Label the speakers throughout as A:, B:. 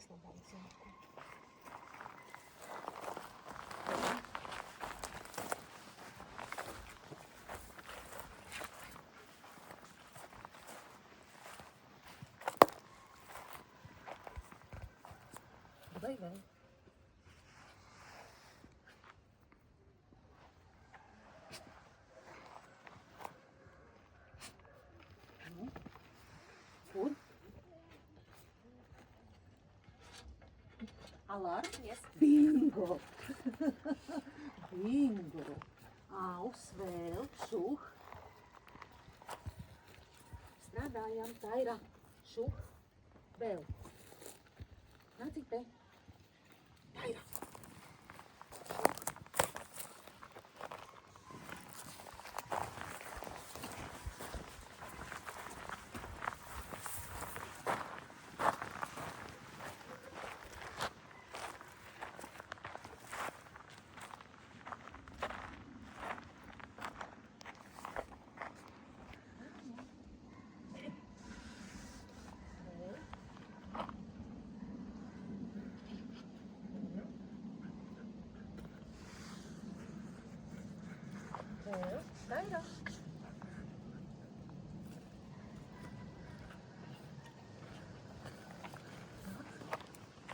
A: Слабай, синку. Давай, давай. Good. Alarm?
B: Yes.
A: Bingo! Bingo! Aus, vēl, šuh. Strādājam, Taira. Šuh, vēl. Nācīt te. Taira.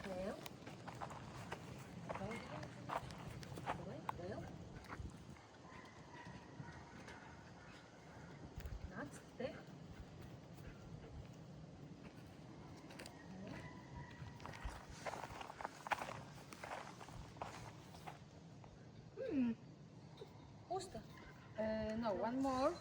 A: Vēl, Taira. Vēl. Vēl. Nāc te.
B: Pusta. No, one more.